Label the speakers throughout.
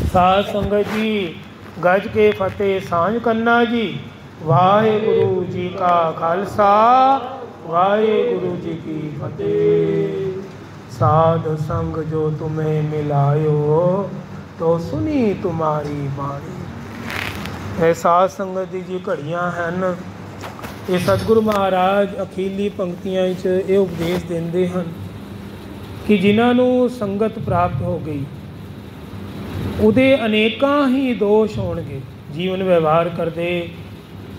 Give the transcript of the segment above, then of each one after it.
Speaker 1: साध संगत जी गज के फतेह सांझ करना जी। वाहेगुरु जी का खालसा वाहेगुरु जी की फतेह। साध संग जो तुम्हें मिलायो तो सुनी तुम्हारी बाणी। ਇਹ ਸਾਧ ਸੰਗਤ ਦੀ ਜੀ ਘੜੀਆਂ ਹਨ। ਇਹ ਸਤਿਗੁਰੂ ਮਹਾਰਾਜ ਅਖੀਲੀ ਪੰਕਤੀਆਂ ਵਿੱਚ ਇਹ ਉਪਦੇਸ਼ ਦਿੰਦੇ ਹਨ ਕਿ ਜਿਨ੍ਹਾਂ ਨੂੰ ਸੰਗਤ ਪ੍ਰਾਪਤ ਹੋ ਗਈ ਉਹਦੇ ਅਨੇਕਾਂ ਹੀ ਦੋਸ਼ ਹੋਣਗੇ। ਜੀਵਨ ਵਿਵਹਾਰ ਕਰਦੇ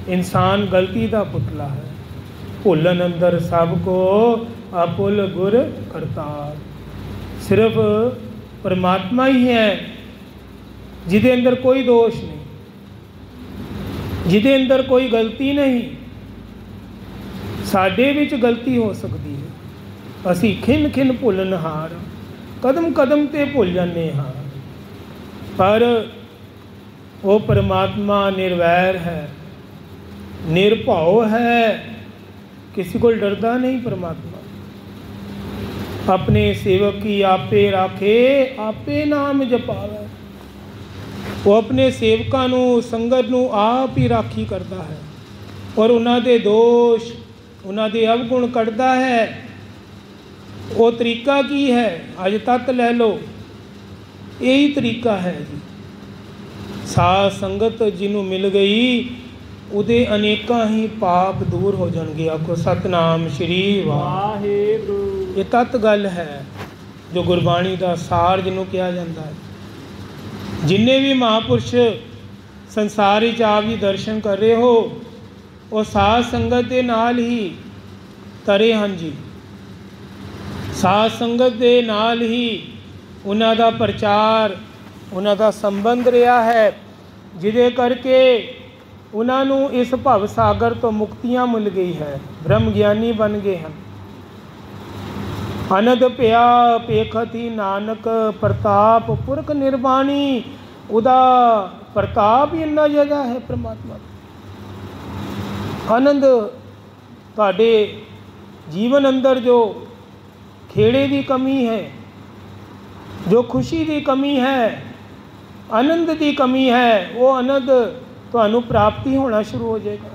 Speaker 1: ਇਨਸਾਨ ਗਲਤੀ ਦਾ ਪੁਤਲਾ ਹੈ। ਭੁੱਲਣ ਅੰਦਰ ਸਭ ਕੋ ਅਭੁੱਲ ਗੁਰ ਕਰਤਾਰ। ਸਿਰਫ ਪਰਮਾਤਮਾ ਹੀ ਹੈ ਜਿਹਦੇ ਅੰਦਰ ਕੋਈ ਦੋਸ਼ ਨਹੀਂ, ਜਿਹਦੇ ਅੰਦਰ ਕੋਈ ਗਲਤੀ ਨਹੀਂ। ਸਾਡੇ ਵਿੱਚ ਗਲਤੀ ਹੋ ਸਕਦੀ ਹੈ। ਅਸੀਂ ਖਿੰਨ ਖਿੰਨ ਭੁੱਲਣਹਾਰ, ਕਦਮ ਕਦਮ 'ਤੇ ਭੁੱਲ ਜਾਂਦੇ ਹਾਂ। ਪਰ ਉਹ ਪਰਮਾਤਮਾ ਨਿਰਵੈਰ ਹੈ, ਨਿਰਭਉ ਹੈ, ਕਿਸੇ ਕੋਲ ਡਰਦਾ ਨਹੀਂ। ਪਰਮਾਤਮਾ ਆਪਣੇ ਸੇਵਕ ਕੀ ਆਪੇ ਰਾਖੇ, ਆਪੇ ਨਾਮ ਜਪਾਵੇ। ਉਹ ਆਪਣੇ ਸੇਵਕਾਂ ਨੂੰ, ਸੰਗਤ ਨੂੰ ਆਪ ਹੀ ਰਾਖੀ ਕਰਦਾ ਹੈ ਔਰ ਉਹਨਾਂ ਦੇ ਦੋਸ਼, ਉਹਨਾਂ ਦੇ ਅਵਗੁਣ ਕੱਢਦਾ ਹੈ। ਉਹ ਤਰੀਕਾ ਕੀ ਹੈ? ਅੱਜ ਤੱਕ ਲੈ ਲਓ, ਇਹੀ ਤਰੀਕਾ ਹੈ ਜੀ। ਸਾਧ ਸੰਗਤ ਜਿਹਨੂੰ ਮਿਲ ਗਈ ਉਹਦੇ ਅਨੇਕਾਂ ਹੀ ਪਾਪ ਦੂਰ ਹੋ ਜਾਣਗੇ। ਆਖੋ ਸਤਿਨਾਮ ਸ਼੍ਰੀ ਵਾਹਿਗੁਰੂ। ਇਹ ਤੱਤ ਗੱਲ ਹੈ ਜੋ ਗੁਰਬਾਣੀ ਦਾ ਸਾਰ ਜਿਹਨੂੰ ਕਿਹਾ ਜਾਂਦਾ ਹੈ। ਜਿੰਨੇ ਵੀ ਮਹਾਂਪੁਰਸ਼ ਸੰਸਾਰ ਵਿੱਚ ਆਪ ਜੀ ਦਰਸ਼ਨ ਕਰ ਰਹੇ ਹੋ ਉਹ ਸਾਧ ਸੰਗਤ ਦੇ ਨਾਲ ਹੀ ਤਰੇ ਹਨ ਜੀ। ਸਾਧ ਸੰਗਤ ਦੇ ਨਾਲ ਹੀ ਉਹਨਾਂ ਦਾ ਪ੍ਰਚਾਰ, ਉਹਨਾਂ ਦਾ ਸੰਬੰਧ ਰਿਹਾ ਹੈ, ਜਿਹਦੇ ਕਰਕੇ ਉਹਨਾਂ ਨੂੰ ਇਸ ਭਵ ਸਾਗਰ ਤੋਂ ਮੁਕਤੀਆਂ ਮਿਲ ਗਈ ਹੈ, ਬ੍ਰਹਮ ਗਿਆਨੀ ਬਣ ਗਏ ਹਨ। ਅਨੰਦ ਪਿਆ ਪੇਖਤੀ ਨਾਨਕ ਪ੍ਰਤਾਪ ਪੁਰਖ ਨਿਰਬਾਣੀ। ਉਹਦਾ ਪ੍ਰਤਾਪ ਹੀ ਇੰਨਾ ਜ਼ਿਆਦਾ ਹੈ ਪਰਮਾਤਮਾ ਦਾ। ਆਨੰਦ ਤੁਹਾਡੇ ਜੀਵਨ ਅੰਦਰ ਜੋ ਖੇੜੇ ਦੀ ਕਮੀ ਹੈ, ਜੋ ਖੁਸ਼ੀ ਦੀ ਕਮੀ ਹੈ, ਆਨੰਦ ਦੀ ਕਮੀ ਹੈ, ਉਹ ਆਨੰਦ ਤੁਹਾਨੂੰ ਪ੍ਰਾਪਤੀ ਹੋਣਾ ਸ਼ੁਰੂ ਹੋ ਜਾਏਗਾ।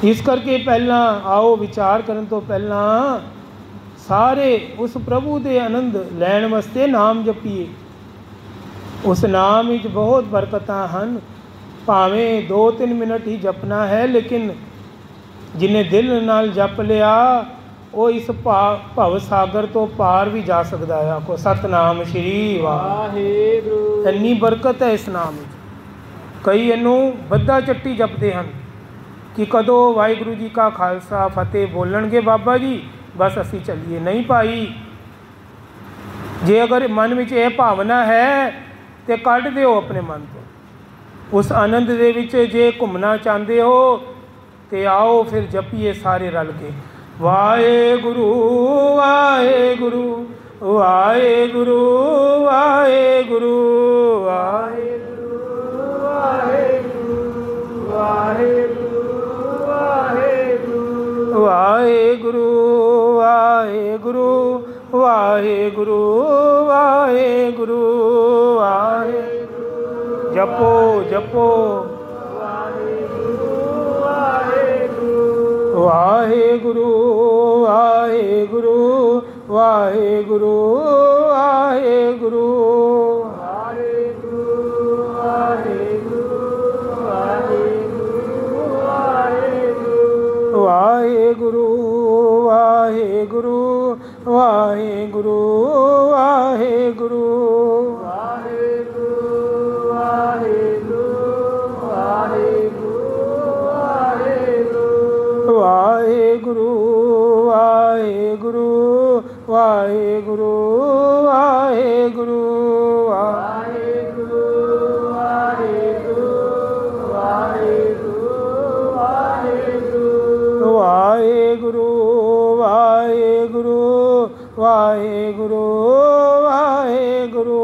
Speaker 1: ਇਸ ਕਰਕੇ ਪਹਿਲਾਂ ਆਓ ਵਿਚਾਰ ਕਰਨ ਤੋਂ ਪਹਿਲਾਂ ਸਾਰੇ ਉਸ ਪ੍ਰਭੂ ਦੇ ਆਨੰਦ ਲੈਣ ਵਾਸਤੇ ਨਾਮ ਜਪੀਏ। ਉਸ ਨਾਮ ਵਿੱਚ ਬਹੁਤ ਬਰਕਤਾਂ ਹਨ। ਭਾਵੇਂ 2-3 ਮਿੰਟ ਹੀ ਜਪਣਾ ਹੈ, ਲੇਕਿਨ ਜਿਹਨੇ ਦਿਲ ਨਾਲ ਜਪ ਲਿਆ ਉਹ ਇਸ ਭਵ ਸਾਗਰ ਤੋਂ ਪਾਰ ਵੀ ਜਾ ਸਕਦਾ ਹੈ। ਆਖੋ ਸਤਿਨਾਮ ਸ਼੍ਰੀ ਵਾਹਿਗੁਰੂ। ਇੰਨੀ ਬਰਕਤ ਹੈ ਇਸ ਨਾਮ ਵਿੱਚ। ਕਈ ਇਹਨੂੰ ਬੱਧਾ ਚੱਟੀ ਜਪਦੇ ਹਨ ਕਿ ਕਦੋਂ ਵਾਹਿਗੁਰੂ ਜੀ ਕਾ ਖਾਲਸਾ ਫਤਿਹ ਬੋਲਣਗੇ ਬਾਬਾ ਜੀ ਬਸ ਅਸੀਂ ਚੱਲੀਏ। ਨਹੀਂ ਭਾਈ, ਜੇ ਅਗਰ ਮਨ ਵਿੱਚ ਇਹ ਭਾਵਨਾ ਹੈ ਤਾਂ ਕੱਢ ਦਿਓ ਆਪਣੇ ਮਨ ਤੋਂ। ਉਸ ਆਨੰਦ ਦੇ ਵਿੱਚ ਜੇ ਘੁੰਮਣਾ ਚਾਹੁੰਦੇ ਹੋ ਤਾਂ ਆਓ ਫਿਰ ਜਪੀਏ ਸਾਰੇ ਰਲ ਕੇ। ਵਾਹਿਗੁਰੂ ਵਾਹਿਗੁਰੂ ਵਾਹਿਗੁਰੂ ਵਾਹਿਗੁਰੂ ਵਾਹਿਗੁਰੂ ਵਾਹਿਗੁਰੂ ਵਾਹਿਗੁਰੂ ਵਾਹਿਗੁਰੂ ਵਾਹਿਗੁਰੂ ਵਾਹਿਗੁਰੂ ਵਾਹਿਗੁਰੂ ਵਾਹਿਗੁਰੂ। ਜਪੋ ਜਪੋ ਵਾਹਿਗੁਰੂ ਵਾਹਿਗੁਰੂ ਵਾਹਿਗੁਰੂ ਵਾਹਿਗੁਰੂ ਵਾਹਿਗੁਰੂ ਵਾਹਿਗੁਰੂ ਵਾਹਿਗੁਰੂ ਵਾਹਿਗੁਰੂ ਵਾਹਿਗੁਰੂ ਵਾਹਿਗੁਰੂ ਵਾਹਿਗੁਰੂ ਵਾਹਿਗੁਰੂ ਵਾਹਿਗੁਰੂ ਵਾਹਿਗੁਰੂ ਵਾਹਿਗੁਰੂ ਵਾਹਿਗੁਰੂ ਵਾਹਿਗੁਰੂ।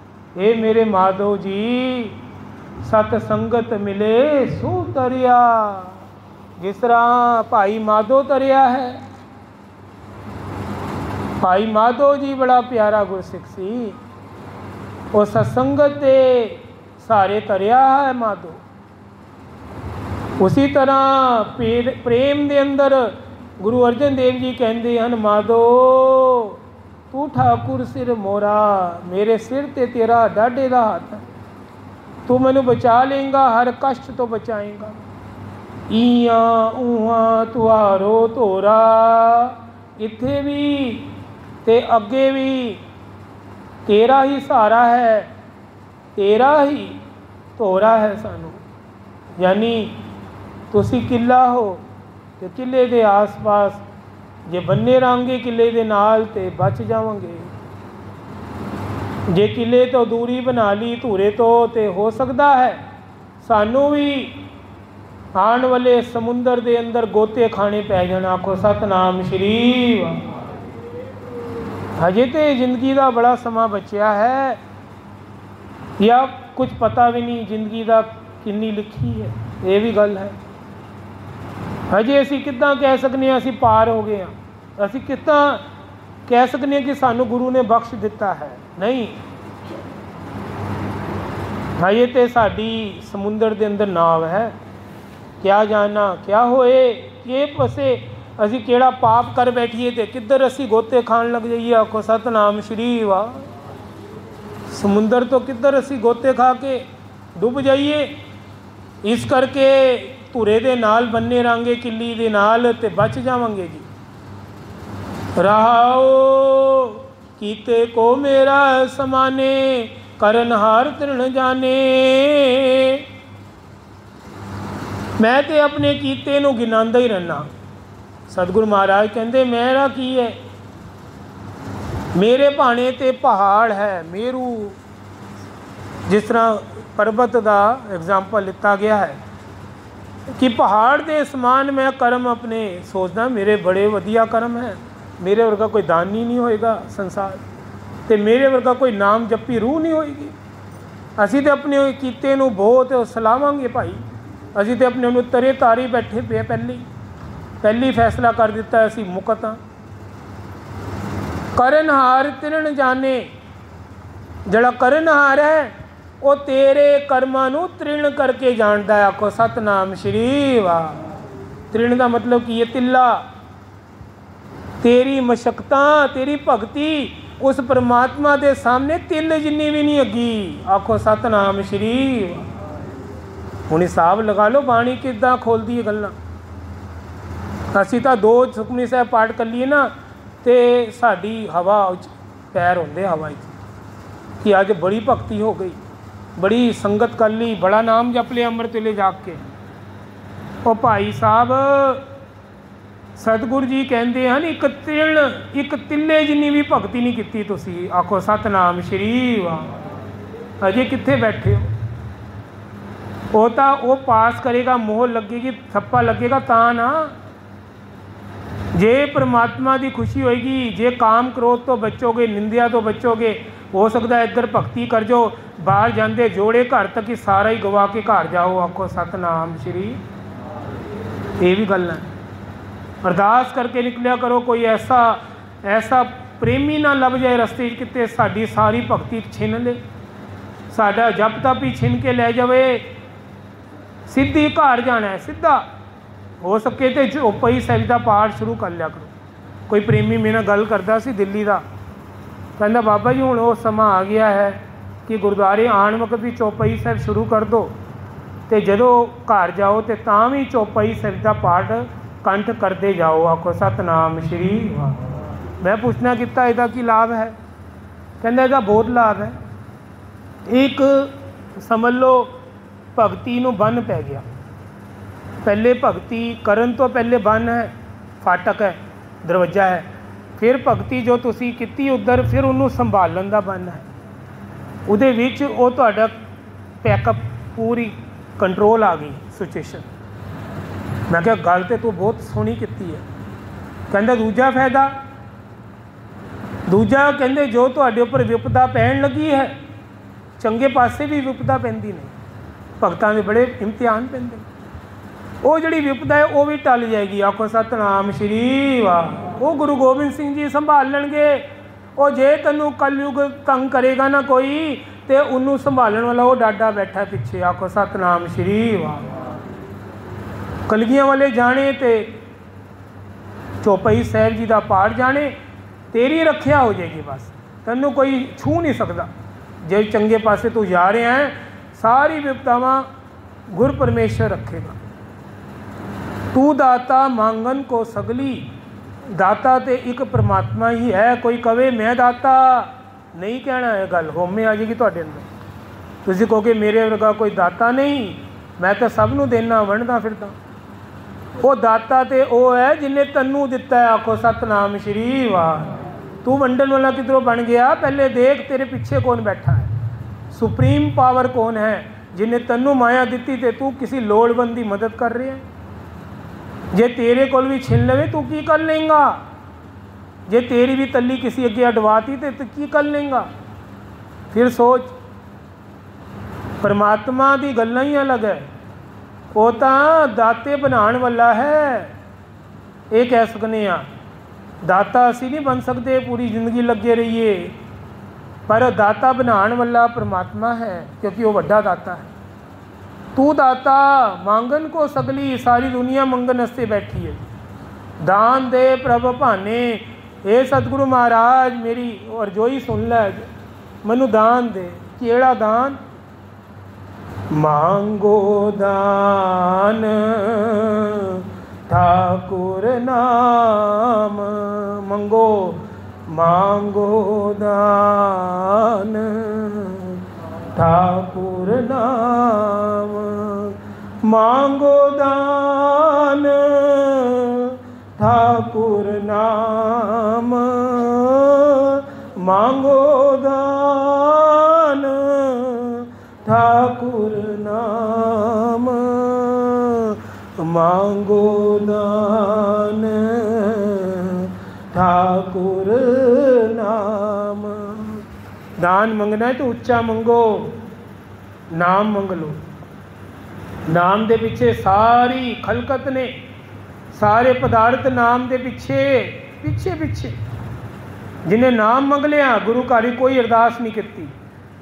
Speaker 1: हे मेरे माधव जी, सत संगत मिले सो तरिया। जिस तरह भाई माधो तरिया है, भाई माधो जी बड़ा प्यारा गुरसिख सी, वो सत्संगत दे सारे तरिया है माधो। उसी तरह प्रेम दे अंदर गुरु अर्जन देव जी कहते हैं, माधो तू ठाकुर सिर मोरा, मेरे सिर ते तेरा डाढे दा हाथ है, तू मैनू बचा लेंगा, हर कष्ट तो बचाएगा। ईया ऊहा तुहारो धोरा, इत्थे भी ते अगे भी तेरा ही सहारा है, तेरा ही धोरा है सानू। यानी तुसी किला हो तो किले के आस पास जे बन्ने रांगे किले के नाल ते बच जावांगे, जे किले तो दूरी बना ली धूरे तो हो सकता है सानू भी आने वाले समुंदर के अंदर गोते खाने पै जाण। आखो सतनाम श्री वाह। हजे तो जिंदगी का बड़ा समा बचिया है, या कुछ पता भी नहीं जिंदगी का किन्नी लिखी है, ये भी गल है। हजे असी कितना कह सकते हैं असी पार हो गए हैं, असी कितना कह सकते हैं कि सानू गुरु ने बख्श दिता है? नहीं, हजे तो साड़ी समुंदर के अंदर नाव है। क्या जाना क्या होए कि पसे असी केड़ा पाप कर बैठिए तो किधर असी गोते खान लग जाइए। आखो सतनाम श्री वाह। समुंदर तो किधर असी गोते खा के डुब जाइए। इस करके धुरे दे नाल बन्ने रांगे किली दे नाल ते बच जावांगे जी। रहाओ कीते को मेरा समाने, करन हार तृण जाने। मैं तो अपने कीते नूं गिनांदा ही रहना। सतगुरु महाराज कहते मेरा की है, मेरे भाने ते पहाड़ है मेरू। जिस तरह पर्वत का एग्जाम्पल लिता गया है कि पहाड़ के समान मैं कर्म अपने सोचदा, मेरे बड़े वधिया कर्म है, मेरे वर्गा कोई दानी नहीं होएगा संसार, तो मेरे वर्गा कोई नाम जपी रूह नहीं होएगी। असी तो अपने कीते नूं बहुत सलावांगे भाई, असी तो अपने नूं तरे तारी बैठे पे पहली फैसला कर दिता असी मुकत हाँ। करनहार तृण जाने, जड़ा करनहार है वो तेरे कर्मां नूं तृण करके जानता है। आखो सतनाम श्री वाह। तृण का मतलब की है तिल्ला। तेरी मशक्कतां तेरी भगती उस परमात्मा के सामने तिल जिन्नी भी नहीं अगी। आखो सतनाम श्री वाह। हुण हिसाब लगा लो बाणी किद्दां खोलदी है गल्लां। असी तो 2 सुखमनी साहब पाठ कर लिए ना तो साड़ी हवा पैर होंदे हवा कि अज बड़ी भगती हो गई, बड़ी संगत कर ली, बड़ा नाम जप लिया अमृत वेले जाग के। और भाई साहब सतगुरु जी कहते हैं एक तिल एक तिल्ले जिन्नी भी भगती नहीं की तुसी। आखो सतनाम श्री वाह। अजे कित्थे बैठे हो? वो तो वो पास करेगा, मोहर लगेगी, थप्पा लगेगा ता ना। जे परमात्मा की खुशी होएगी, जे काम क्रोध तो बचोगे, निंदिया तो बचोगे, हो सकता है इधर भगती कर जो, बाहर जाते जोड़े घर तक ही सारा ही गवा के घर जाओ। आखो सतनाम श्री। ये भी गल है। अरदास करके निकलिया करो, कोई ऐसा प्रेमी ना लभ जाए रस्ते किते साड़ी सारी भगती छिन ले, साडा जप तप ही छिन के ले जाए, सीधी घर जाना है सीधा। हो सके तो चौपाई साहिब का पाठ शुरू कर लिया करो। कोई प्रेमी मेरे नाल गल करता सी दिल्ली का, कहता बाबा जी हुण वो समा आ गया है कि गुरुद्वारे आने वक्त भी चौपाई साहिब शुरू कर दो, तो जदों घर जाओ तो तां भी चौपाई साहिब का पाठ कंठ करते जाओ। आखो सतनाम श्री वाह। मैं पूछना किता इसका की लाभ है? कहता इसका बहुत लाभ है। एक समझ लो भगती नूं बन पै गया। पहले भगती करन तो पहले बन है, फाटक है, दरवाजा है। फिर भगती जो तुसी कीती उधर फिर उन्होंने संभालन का बन है। उहदे विच वो तुहाडा पैकअप पूरी कंट्रोल आ गई सिचुएशन। मैं क्या गल तो तू बहुत सोहनी कीती है। कहंदा दूजा फायदा, दूजा कहंदे जो तुहाडे उपर विपदा पैण लगी है ਚੰਗੇ ਪਾਸੇ ਵੀ ਵਿਪਦਾ ਪੈਂਦੀ ਨੇ, ਭਗਤਾਂ ਦੇ ਬੜੇ ਇਮਤਿਹਾਨ ਪੈਂਦੇ ਨੇ। ਉਹ ਜਿਹੜੀ ਵਿਪਦਾ ਹੈ ਉਹ ਵੀ ਟਲ ਜਾਏਗੀ। ਆਖੋ ਸਤਨਾਮ ਸ਼੍ਰੀ ਵਾਹਿਗੁਰੂ। ਉਹ ਗੁਰੂ ਗੋਬਿੰਦ ਸਿੰਘ ਜੀ ਸੰਭਾਲਣਗੇ। ਉਹ ਜੇ ਤੈਨੂੰ ਕਲਯੁਗ ਤੰਗ ਕਰੇਗਾ ਨਾ ਕੋਈ, ਤੇ ਉਹਨੂੰ ਸੰਭਾਲਣ ਵਾਲਾ ਉਹ ਡਾਡਾ ਬੈਠਾ ਪਿੱਛੇ। ਆਖੋ ਸਤਨਾਮ ਸ਼੍ਰੀ ਵਾਹਿਗੁਰੂ। ਕਲਗੀਆਂ ਵਾਲੇ ਜਾਣੇ ਤੇ ਚੌਪਈ ਸਾਹਿਬ ਜੀ ਦਾ ਪਾਠ ਜਾਣੇ, ਤੇਰੀ ਰੱਖਿਆ ਹੋ ਜਾਏਗੀ। ਬਸ ਤੈਨੂੰ ਕੋਈ ਛੂਹ ਨਹੀਂ ਸਕਦਾ। ਜੇ ਚੰਗੇ ਪਾਸੇ ਤੂੰ ਜਾ ਰਿਹਾ ਹੈ, ਸਾਰੀ ਵਿਪਤਾਵਾਂ ਗੁਰ ਪਰਮੇਸ਼ਰ ਰੱਖੇਗਾ। ਤੂੰ ਦਾਤਾ ਮੰਗਨ ਕੋ ਸਗਲੀ। ਦਾਤਾ ਤੇ ਇੱਕ ਪਰਮਾਤਮਾ ਹੀ ਹੈ। ਕੋਈ ਕਵੇ ਮੈਂ ਦਾਤਾ, ਨਹੀਂ ਕਹਿਣਾ। ਇਹ ਗੱਲ ਹੋਮੇ ਆ ਜਾਏਗੀ ਤੁਹਾਡੇ ਅੰਦਰ। ਤੁਸੀਂ ਕਹੋਗੇ ਮੇਰੇ ਵਰਗਾ ਕੋਈ ਦਾਤਾ ਨਹੀਂ, ਮੈਂ ਤਾਂ ਸਭ ਨੂੰ ਦੇਣਾ, ਵੰਡਦਾ ਫਿਰਦਾ। ਉਹ ਦਾਤਾ ਤੇ ਉਹ ਹੈ ਜਿਹਨੇ ਤੈਨੂੰ ਦਿੱਤਾ ਹੈ। ਆਖੋ ਸਤਨਾਮ ਸ਼੍ਰੀ ਵਾਹਿਗੁਰੂ। ਤੂੰ ਵੰਡਣ ਵਾਲਾ ਕਿਧਰੋਂ ਬਣ ਗਿਆ? ਪਹਿਲੇ ਦੇਖ ਤੇਰੇ ਪਿੱਛੇ ਕੌਣ ਬੈਠਾ ਹੈ। ਸੁਪਰੀਮ ਪਾਵਰ ਕੌਣ ਹੈ ਜਿਹਨੇ ਤੈਨੂੰ ਮਾਇਆ ਦਿੱਤੀ ਤੇ ਤੂੰ ਕਿਸੇ ਲੋੜਵੰਦ ਦੀ ਮਦਦ ਕਰ ਰਿਹਾ। ਜੇ ਤੇਰੇ ਕੋਲ ਵੀ ਛਿਨ ਲਵੇ ਤੂੰ ਕੀ ਕਰ ਲੇਂਗਾ? ਜੇ ਤੇਰੀ ਵੀ ਤੱਲੀ ਕਿਸੇ ਅੱਗੇ ਅਡਵਾਤੀ ਤੇ ਤੂੰ ਕੀ ਕਰ ਲੇਂਗਾ? ਫਿਰ ਸੋਚ। ਪਰਮਾਤਮਾ ਦੀ ਗੱਲਾਂ ਹੀ ਅਲੱਗ ਹੈ। ਉਹ ਤਾਂ ਦਾਤੇ ਬਣਾਉਣ ਵਾਲਾ ਹੈ। ਇਹ ਕਹਿ ਸਕਦੇ ਹਾਂ, ਦਾਤਾ ਅਸੀਂ ਨਹੀਂ ਬਣ ਸਕਦੇ, ਪੂਰੀ ਜ਼ਿੰਦਗੀ ਲੱਗੇ ਰਹੀਏ, ਪਰ ਦਾਤਾ ਬਣਾਉਣ ਵਾਲਾ ਪਰਮਾਤਮਾ ਹੈ, ਕਿਉਂਕਿ ਉਹ ਵੱਡਾ ਦਾਤਾ ਹੈ। ਤੂੰ ਦਾਤਾ ਮੰਗਨ ਕੋ ਸਗਲੀ। ਸਾਰੀ ਦੁਨੀਆ ਮੰਗਣ ਵਾਸਤੇ ਬੈਠੀ ਹੈ। ਦਾਨ ਦੇ ਪ੍ਰਭ ਭਾਨੇ। ਇਹ ਸਤਿਗੁਰੂ ਮਹਾਰਾਜ ਮੇਰੀ ਅਰਜ਼ੋਈ ਸੁਣ ਲੈ, ਮੈਨੂੰ ਦਾਨ ਦੇ। ਕਿਹੜਾ ਦਾਨ? ਮੰਗੋ ਦਾਨ ਠਾਕੁਰ ਨਾਮ। ਮੰਗੋ ਮੰਗੋ ਦਾਨ ਠਾਕੁਰ ਨਾਮ। ਮੰਗੋ ਦਾਨ ਠਾਕੁਰ ਨਾਮ। ਮੰਗੋ ਦਾਨ ਠਾਕੁਰ ਨਾਮ। ਮੰਗੋ ਦਾਨ ਠਾਕੁਰ ਨਾਮ। ਦਾਨ ਮੰਗਣਾ ਹੈ ਤਾਂ ਉੱਚਾ ਮੰਗੋ, ਨਾਮ ਮੰਗ ਲਓ। ਨਾਮ ਦੇ ਪਿੱਛੇ ਸਾਰੀ ਖਲਕਤ ਨੇ, ਸਾਰੇ ਪਦਾਰਥ ਨਾਮ ਦੇ ਪਿੱਛੇ। ਜਿਹਨੇ ਨਾਮ ਮੰਗ ਲਿਆ, ਗੁਰੂ ਘਰ ਹੀ ਕੋਈ ਅਰਦਾਸ ਨਹੀਂ ਕੀਤੀ,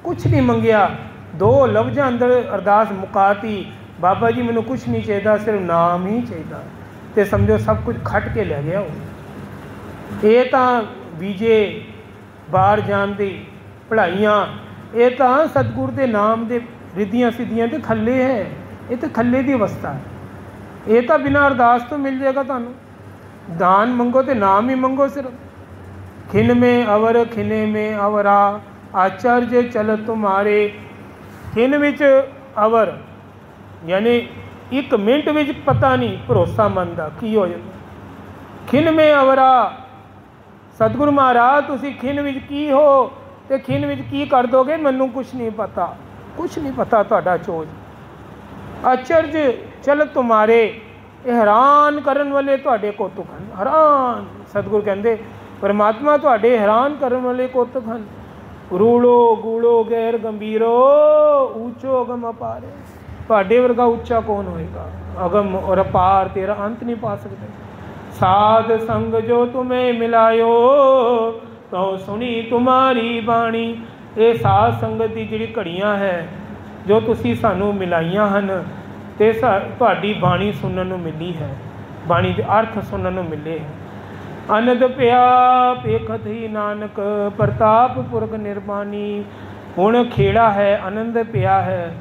Speaker 1: ਕੁਛ ਨਹੀਂ ਮੰਗਿਆ, 2 ਲਫ਼ਜ਼ਾਂ ਅੰਦਰ ਅਰਦਾਸ ਮੁਕਾਤੀ। ਬਾਬਾ ਜੀ ਮੈਨੂੰ ਕੁਛ ਨਹੀਂ ਚਾਹੀਦਾ, ਸਿਰਫ ਨਾਮ ਹੀ ਚਾਹੀਦਾ, ਤੇ ਸਮਝੋ ਸਭ ਕੁਝ ਖੱਟ ਕੇ ਲੈ ਗਿਆ ਉਹ। ਇਹ ਤਾਂ ਵੀਜੇ ਬਾਹਰ ਜਾਣ ਦੀ ਪੜ੍ਹਾਈਆਂ, ਇਹ ਤਾਂ ਸਤਿਗੁਰ ਦੇ ਨਾਮ ਦੇ ਰਿੱਧੀਆਂ ਸਿੱਧੀਆਂ ਤੇ ਥੱਲੇ ਹੈ। ਇਹ ਤਾਂ ਥੱਲੇ ਦੀ ਅਵਸਥਾ ਹੈ। ਇਹ ਤਾਂ ਬਿਨਾਂ ਅਰਦਾਸ ਤੋਂ ਮਿਲ ਜਾਏਗਾ ਤੁਹਾਨੂੰ। ਦਾਨ ਮੰਗੋ ਤੇ ਨਾਮ ਹੀ ਮੰਗੋ ਸਿਰਫ। ਖਿਨ ਮੇ ਅਵਰ ਖਿਨੇ ਮੇ ਅਵਰਾ, ਆਚਰਜ ਚਲਤ ਤੁਮਾਰੇ। ਖਿਨ ਵਿੱਚ ਅਵਰ ਯਾਨੀ 1 ਮਿੰਟ ਵਿੱਚ ਪਤਾ ਨਹੀਂ ਭਰੋਸਾਮੰਦ ਦਾ ਕੀ ਹੋ ਜਾਂਦਾ। ਖਿਨ ਮੇ ਅਵਰਾ, ਸਤਿਗੁਰੂ ਮਹਾਰਾਜ ਤੁਸੀਂ ਖਿਨ ਵਿੱਚ ਕੀ ਹੋ ਤੇ ਖਿਨ ਵਿੱਚ ਕੀ ਕਰ ਦੋਗੇ, ਮੈਨੂੰ ਕੁਛ ਨਹੀਂ ਪਤਾ, ਕੁਛ ਨਹੀਂ ਪਤਾ ਤੁਹਾਡਾ ਚੋਜ। ਅਚਰਜ ਚਲਤ ਤੁਮਾਰੇ, ਇਹ ਹੈਰਾਨ ਕਰਨ ਵਾਲੇ ਤੁਹਾਡੇ ਕੌਤੁਕ ਹਨ। ਹੈਰਾਨ, ਸਤਿਗੁਰੂ ਕਹਿੰਦੇ ਪਰਮਾਤਮਾ ਤੁਹਾਡੇ ਹੈਰਾਨ ਕਰਨ ਵਾਲੇ ਕੌਤੁਕ ਹਨ। ਰੂੜੋ ਗੂੜੋ ਗੈਰ ਗੰਭੀਰੋ, ਉੱਚੋ ਅਗਮ ਅਪਾਰੇ। ਤੁਹਾਡੇ ਵਰਗਾ ਉੱਚਾ ਕੌਣ ਹੋਏਗਾ? ਅਗਮ ਔਰ ਅਪਾਰ, ਤੇਰਾ ਅੰਤ ਨਹੀਂ ਪਾ ਸਕਦੇ। ਸਾਧ ਸੰਗ ਜੋ ਤੁਮੇ ਮਿਲਾਇਓ, ਤੋ ਸੁਣੀ ਤੁਮਾਰੀ ਬਾਣੀ। ਇਹ ਸਾਧ ਸੰਗਤ ਦੀ ਜਿਹੜੀ ਘੜੀਆਂ ਹੈ ਜੋ ਤੁਸੀਂ ਸਾਨੂੰ ਮਿਲਾਈਆਂ ਹਨ, ਤੇ ਤੁਹਾਡੀ ਬਾਣੀ ਸੁਣਨ ਨੂੰ ਮਿਲੀ ਹੈ, ਬਾਣੀ ਦੇ ਅਰਥ ਸੁਣਨ ਨੂੰ ਮਿਲੇ ਹੈ। ਅਨੰਦ ਪਿਆ ਪੇਖਤ ਹੀ ਨਾਨਕ, ਪ੍ਰਤਾਪ ਪੁਰਖ ਨਿਰਮਾਨੀ। ਹੁਣ ਖੇੜਾ ਹੈ, ਆਨੰਦ ਪਿਆ ਹੈ।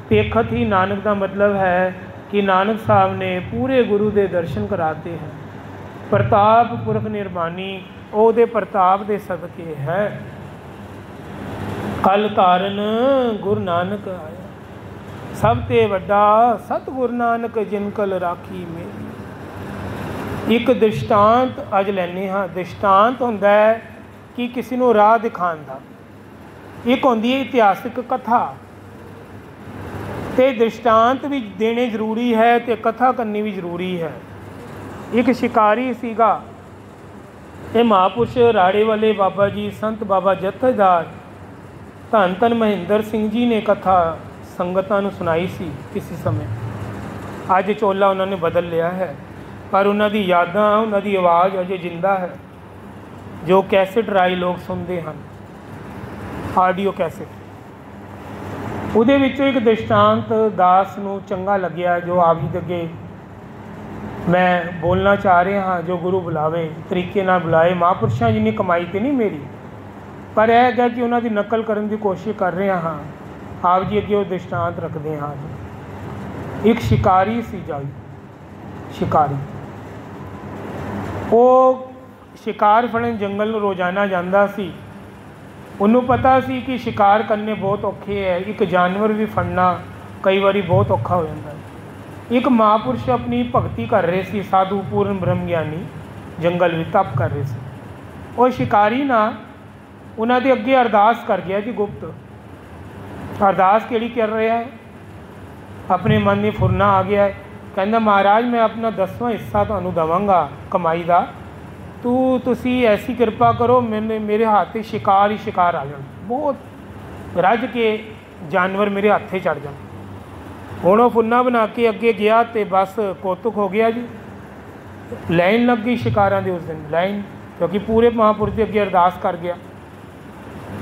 Speaker 1: ਪੇਖਤ ਹੀ ਨਾਨਕ ਦਾ ਮਤਲਬ ਹੈ ਕਿ ਨਾਨਕ ਸਾਹਿਬ ਨੇ ਪੂਰੇ ਗੁਰੂ ਦੇ ਦਰਸ਼ਨ ਕਰਾਤੇ ਹੈ। ਪ੍ਰਤਾਪ ਪੁਰਖ ਨਿਰਮਾਨੀ, ਉਹਦੇ ਪ੍ਰਤਾਪ ਦੇ ਸਦਕੇ ਹੈ। ਕਲ ਧਾਰਨ ਗੁਰੂ ਨਾਨਕ ਆਇਆ, ਸਭ ਤੇ ਵੱਡਾ ਸਤਿਗੁਰ ਨਾਨਕ ਜਿਨ ਕਲ ਰਾਖੀ ਮੇਰੀ। ਇੱਕ ਦ੍ਰਿਸ਼ਟਾਂਤ ਅੱਜ ਲੈਂਦੇ ਹਾਂ। ਦ੍ਰਿਸ਼ਟਾਂਤ ਹੁੰਦਾ ਹੈ ਕਿ ਕਿਸੇ ਨੂੰ ਰਾਹ ਦਿਖਾਉਣ ਦਾ। ਇੱਕ ਹੁੰਦੀ ਹੈ ਇਤਿਹਾਸਿਕ ਕਥਾ, ਤੇ ਦ੍ਰਿਸ਼ਟਾਂਤ ਵੀ ਦੇਣੇ ਜ਼ਰੂਰੀ ਹੈ ਤੇ ਕਥਾ ਕਰਨੀ ਵੀ ਜ਼ਰੂਰੀ ਹੈ। ਇੱਕ ਸ਼ਿਕਾਰੀ ਸੀਗਾ, ਇਹ ਮਹਾਂਪੁਰਸ਼ ਰਾੜੇ ਵਾਲੇ ਬਾਬਾ ਜੀ, ਸੰਤ ਬਾਬਾ ਜਥੇਦਾਰ ਧੰਨ ਧੰਨ ਮਹਿੰਦਰ ਸਿੰਘ ਜੀ ਨੇ ਕਥਾ ਸੰਗਤਾਂ ਨੂੰ ਸੁਣਾਈ ਸੀ ਕਿਸੇ ਸਮੇਂ। ਅੱਜ ਚੋਲਾ ਉਹਨਾਂ ਨੇ ਬਦਲ ਲਿਆ ਹੈ, ਪਰ ਉਹਨਾਂ ਦੀ ਯਾਦਾਂ, ਉਹਨਾਂ ਦੀ ਆਵਾਜ਼ ਅਜੇ ਜਿੰਦਾ ਹੈ, ਜੋ ਕੈਸਟ ਰਾਹੀਂ ਲੋਕ ਸੁਣਦੇ ਹਨ, ਆਡੀਓ ਕੈਸਟ। ਉਹਦੇ ਵਿੱਚੋਂ ਇੱਕ ਦ੍ਰਿਸ਼ਟਾਂਤ ਦਾਸ ਨੂੰ ਚੰਗਾ ਲੱਗਿਆ, ਜੋ ਆਪ ਜੀ ਦੇ ਅੱਗੇ ਮੈਂ ਬੋਲਣਾ ਚਾਹ ਰਿਹਾ ਹਾਂ। ਜੋ ਗੁਰੂ ਬੁਲਾਵੇ ਤਰੀਕੇ ਨਾਲ ਬੁਲਾਏ। ਮਹਾਂਪੁਰਸ਼ਾਂ ਜਿੰਨੀ ਕਮਾਈ ਤਾਂ ਨਹੀਂ ਮੇਰੀ, ਪਰ ਇਹ ਹੈਗਾ ਕਿ ਉਹਨਾਂ ਦੀ ਨਕਲ ਕਰਨ ਦੀ ਕੋਸ਼ਿਸ਼ ਕਰ ਰਿਹਾ ਹਾਂ। ਆਪ ਜੀ ਅੱਗੇ ਉਹ ਦ੍ਰਿਸ਼ਟਾਂਤ ਰੱਖਦੇ ਹਾਂ। ਇੱਕ ਸ਼ਿਕਾਰੀ ਸੀ ਜਾਈ, ਸ਼ਿਕਾਰੀ। ਉਹ ਸ਼ਿਕਾਰ ਫੜਨ ਜੰਗਲ ਨੂੰ ਰੋਜ਼ਾਨਾ ਜਾਂਦਾ ਸੀ। ਉਹਨੂੰ ਪਤਾ ਸੀ ਕਿ ਸ਼ਿਕਾਰ ਕਰਨੇ ਬਹੁਤ ਔਖੇ ਹੈ, ਇੱਕ ਜਾਨਵਰ ਵੀ ਫੜਨਾ ਕਈ ਵਾਰੀ ਬਹੁਤ ਔਖਾ ਹੋ ਜਾਂਦਾ ਹੈ। ਇੱਕ ਮਹਾਂਪੁਰਸ਼ ਆਪਣੀ ਭਗਤੀ ਕਰ ਰਹੇ ਸੀ, ਸਾਧੂ ਪੂਰਨ ਬ੍ਰਹਮ ਗਿਆਨੀ, ਜੰਗਲ ਵਿੱਚ ਤਪ ਕਰ ਰਹੇ ਸੀ। ਉਹ ਸ਼ਿਕਾਰੀ ਨਾ ਉਹਨਾਂ ਦੇ ਅੱਗੇ ਅਰਦਾਸ ਕਰ ਗਿਆ ਜੀ, ਗੁਪਤ ਅਰਦਾਸ। ਕਿਹੜੀ ਕਰ ਰਿਹਾ ਹੈ? ਆਪਣੇ ਮਨ ਦੀ ਫੁਰਨਾ ਆ ਗਿਆ। ਕਹਿੰਦਾ, ਮਹਾਰਾਜ ਮੈਂ ਆਪਣਾ 10ਵਾਂ ਹਿੱਸਾ ਤੁਹਾਨੂੰ ਦੇਵਾਂਗਾ ਕਮਾਈ ਦਾ, ਤੁਸੀਂ ਐਸੀ ਕਿਰਪਾ ਕਰੋ ਮੇਰੇ ਹੱਥ 'ਤੇ ਸ਼ਿਕਾਰ ਹੀ ਸ਼ਿਕਾਰ ਆ ਜਾਣ, ਬਹੁਤ ਰੱਜ ਕੇ ਜਾਨਵਰ ਮੇਰੇ ਹੱਥੇ ਚੜ੍ਹ ਜਾਣ। ਹੁਣ ਉਹ ਫੁਰਨਾ ਬਣਾ ਕੇ ਅੱਗੇ ਗਿਆ ਅਤੇ ਬਸ ਕੌਤਕ ਹੋ ਗਿਆ ਜੀ। ਲਾਈਨ ਲੱਗ ਗਈ ਸ਼ਿਕਾਰਾਂ ਦੀ ਉਸ ਦਿਨ, ਲਾਈਨ, ਕਿਉਂਕਿ ਪੂਰੇ ਮਹਾਂਪੁਰਸ਼ ਦੇ ਅੱਗੇ ਅਰਦਾਸ ਕਰ ਗਿਆ।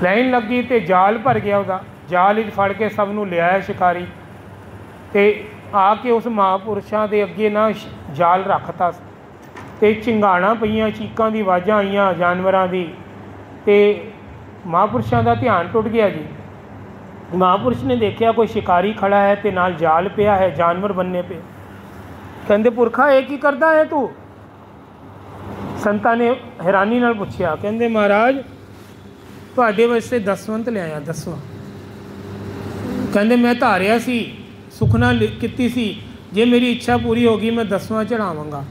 Speaker 1: ਲਾਈਨ ਲੱਗੀ ਅਤੇ ਜਾਲ ਭਰ ਗਿਆ ਉਹਦਾ। ਜਾਲ ਵਿੱਚ ਫੜ ਕੇ ਸਭ ਨੂੰ ਲਿਆਇਆ ਸ਼ਿਕਾਰੀ, ਅਤੇ ਆ ਕੇ ਉਸ ਮਹਾਂਪੁਰਸ਼ਾਂ ਦੇ ਅੱਗੇ ਨਾ ਜਾਲ ਰੱਖਤਾ, ਅਤੇ ਚਿੰਗਾੜਾਂ ਪਈਆਂ, ਚੀਕਾਂ ਦੀ ਆਵਾਜ਼ਾਂ ਆਈਆਂ ਜਾਨਵਰਾਂ ਦੀ, ਅਤੇ ਮਹਾਂਪੁਰਸ਼ਾਂ ਦਾ ਧਿਆਨ ਟੁੱਟ ਗਿਆ ਜੀ। ਮਹਾਂਪੁਰਸ਼ ਨੇ ਦੇਖਿਆ ਕੋਈ ਸ਼ਿਕਾਰੀ ਖੜਾ ਹੈ ਅਤੇ ਨਾਲ ਜਾਲ ਪਿਆ ਹੈ, ਜਾਨਵਰ ਬੰਨੇ ਪਏ। ਕਹਿੰਦੇ, ਪੁਰਖਾ ਇਹ ਕੀ ਕਰਦਾ ਹੈ ਤੂੰ? ਸੰਤਾਂ ਨੇ ਹੈਰਾਨੀ ਨਾਲ ਪੁੱਛਿਆ। ਕਹਿੰਦੇ, ਮਹਾਰਾਜ ਤੁਹਾਡੇ ਵਾਸਤੇ ਦਸਵੰਤ ਲਿਆਇਆ, 10ਵਾਂ। ਕਹਿੰਦੇ, ਮੈਂ ਧਾਰਿਆ ਸੀ, ਸੁਖਨਾ ਕੀਤੀ ਸੀ, ਜੇ ਮੇਰੀ ਇੱਛਾ ਪੂਰੀ ਹੋ ਗਈ ਮੈਂ 10ਵਾਂ ਚੜ੍ਹਾਵਾਂਗਾ,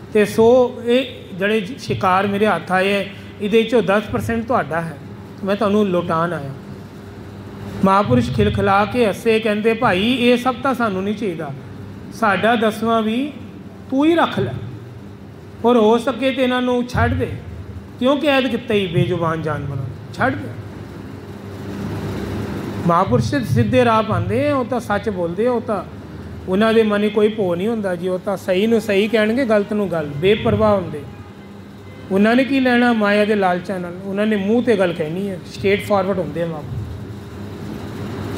Speaker 1: ਅਤੇ 100 ਇਹ ਜਿਹੜੇ ਸ਼ਿਕਾਰ ਮੇਰੇ ਹੱਥ ਆਏ ਹੈ, ਇਹਦੇ 'ਚੋਂ 10% ਤੁਹਾਡਾ ਹੈ, ਮੈਂ ਤੁਹਾਨੂੰ ਲੁਟਾਉਣ ਆਇਆ। ਮਹਾਂਪੁਰਸ਼ ਖਿਲਖਿਲਾ ਕੇ ਹੱਸੇ। ਕਹਿੰਦੇ, ਭਾਈ ਇਹ ਸਭ ਤਾਂ ਸਾਨੂੰ ਨਹੀਂ ਚਾਹੀਦਾ, ਸਾਡਾ 10ਵਾਂ ਵੀ ਤੂੰ ਹੀ ਰੱਖ ਲੈ, ਔਰ ਹੋ ਸਕੇ ਤਾਂ ਇਹਨਾਂ ਨੂੰ ਛੱਡ ਦੇ, ਕਿਉਂ ਕੈਦ ਕੀਤਾ ਹੀ ਬੇਜ਼ੁਬਾਨ ਜਾਨਵਰਾਂ ਨੂੰ, ਛੱਡ ਦੇ। ਮਹਾਂਪੁਰਸ਼ ਸਿੱਧੇ ਰਾਹ ਪਾਉਂਦੇ, ਉਹ ਤਾਂ ਸੱਚ ਬੋਲਦੇ, ਉਹ ਤਾਂ ਉਹਨਾਂ ਦੇ ਮਨ ਕੋਈ ਭੋ ਨਹੀਂ ਹੁੰਦਾ ਜੀ। ਉਹ ਤਾਂ ਸਹੀ ਨੂੰ ਸਹੀ ਕਹਿਣਗੇ, ਗਲਤ ਨੂੰ ਗਲਤ, ਬੇਪਰਵਾਹ ਹੁੰਦੇ। ਉਹਨਾਂ ਨੇ ਕੀ ਲੈਣਾ ਮਾਇਆ ਦੇ ਲਾਲਚਾਂ ਨਾਲ, ਉਹਨਾਂ ਨੇ ਮੂੰਹ 'ਤੇ ਗੱਲ ਕਹਿਣੀ ਹੈ, ਸਟੇਟ ਫਾਰਵਰਡ ਹੁੰਦੇ ਮਾਂ।